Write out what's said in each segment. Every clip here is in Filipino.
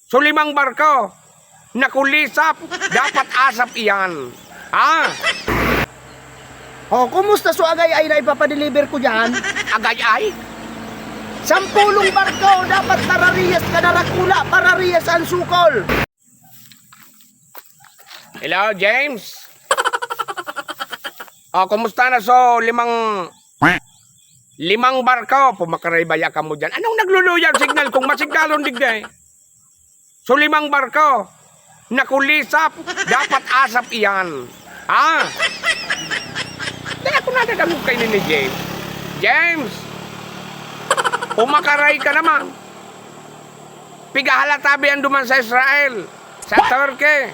So 5 barko na kulisap, dapat asap iyan. Ha? O, kumusta so agay-ay na ipapadeliver ko dyan? Agay-ay? 10 barko, dapat tarariyas ka na rakula, parariyas ang sukol. Hello, James? Kumusta na? So, 5 barko, pumakaray-baya ka mo dyan. Anong nagluluyang signal kung masiglalong digday? So 5 barko na kulisap, dapat asap iyan. Ha? Dala ko nadadamog kayo ni James. James! Pumakaray ka naman. Pigahalatabi ang duman sa Israel, sa Turkey,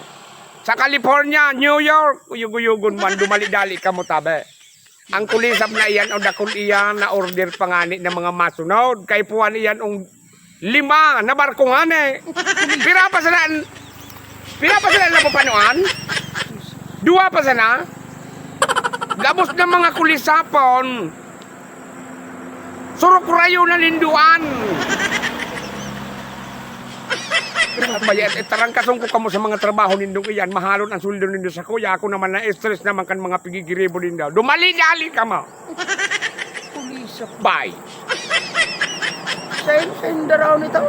sa California, New York. Uyug-uyugon man, dumali-dali ka mo tabi. Ang kulisap na iyan o dakol iyan na order pangani ng mga masunod. Kay puwan iyan ang 5 na barkong ane. Pira pa sila na papanuan? 2 pa sana? Gabos ng mga kulisapon. Surok rayo na linduan. Tarangkasong ko kamo sa mga trabaho nindong iyan. Mahalon ang suldo nindo sa kuya. Ako naman na-stress naman kan mga pigigiribo nindo. Dumali-dali ka mo. Kulisap. Bye. Saan raw nito?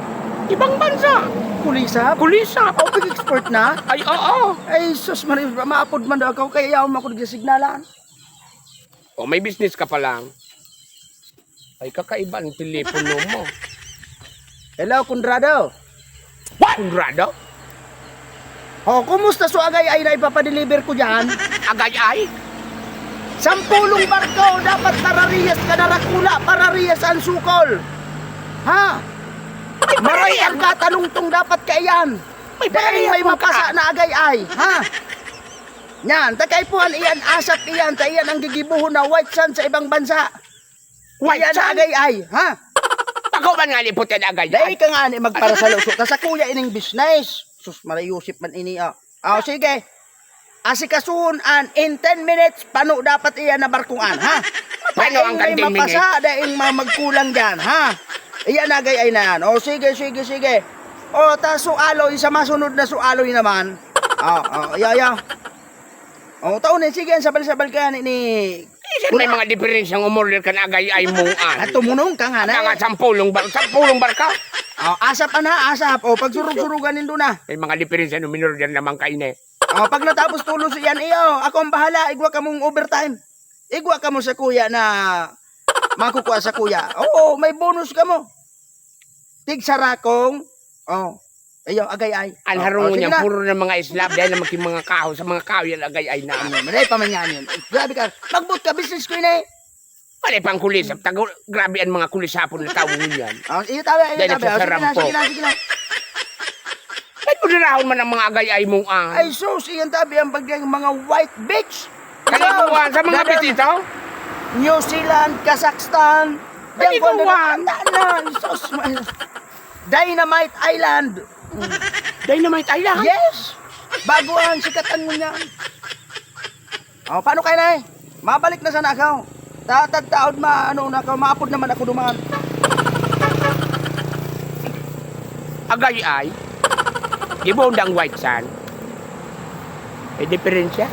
Ibang bansa. Kulisap? Kulisap. O, pag-export na? Ay, oo. Ay, sus, maapod man daw ako, kaya yaw mo ako signalan. O, may business ka pa lang. Ay, kakaiba ang telepono mo. Hello, Conrado. What? Conrado? O, kumusta so agay-ay na ipapadeliver ko dyan? Agay-ay? 10 barko, dapat tarariyas ka na rakula, parariyas ang sukol. Ha? Maray ang katanungtong dapat kaiyan. Dahil may mapasa na agay-ay. Ha? Yan, takaypuan iyan, asap iyan, ta iyan ang gigibuhon na white sun sa ibang bansa. White Iyan na sun? agay-ay. Ha? Ako man nga lipot yan agay-ay. Dahil ka nga ni magparasalo. Ta sa kuya ining business. Sus, marayusip man ini. Sige. Asikasuhon an in 10 minutes, pano dapat iyan na barkungan. Ha? Paano ang Dahil may 10 minutes? mapasa, dahil magkulang dyan. Ha? Iyan agay-ay na yan. O, sige. O, ta sualoy, sa masunod na sualoy naman. Iya. O, taunin, sige, sabal-sabal ka ni... Isan may mga diferensyang umorder ka na agay-ay mo At tumunong ka nga na. Mga 10 barka. O, asap na, asap. O, pag surug-surugan nindo na. May mga diferensya no minorder naman kaine. O, pag natapos tulos iyan, iyo, ako ang bahala, igwa ka mong overtime. Igwa ka mo sa kuya na makukuha sa kuya. Oo, may bonus ka mo. Tig-sarakong. O, iyo, agay-ay. Ang harong niya, puro ng mga Islam dahil naman yung mga kaho. Sa mga kaho yan agay-ay na. Manay pa man yan yun. Grabe ka. Magbut ka, business ko yun eh. Pali pang kulisap. Grabe ang mga kulisapon na tawon yan. Iyo tabi. Dahil nagsasarampo. Sige na. Ba't mo nirahon man ang mga agay-ay mo Ay, sus, iyan tabi ang bagyang mga white beach. Kaliguan sa mga bitito? New Zealand, Kazakhstan. Kaliguan. Sus, Dynamite Island. Dynamite Island? Yes! Bago ang sikatan mo niyan. O, paano kayo na eh? Mabalik na sana ako. Tatagtaod maapod naman ako dumaan. Agay-ay? Di ba undang white sun? May diferensya?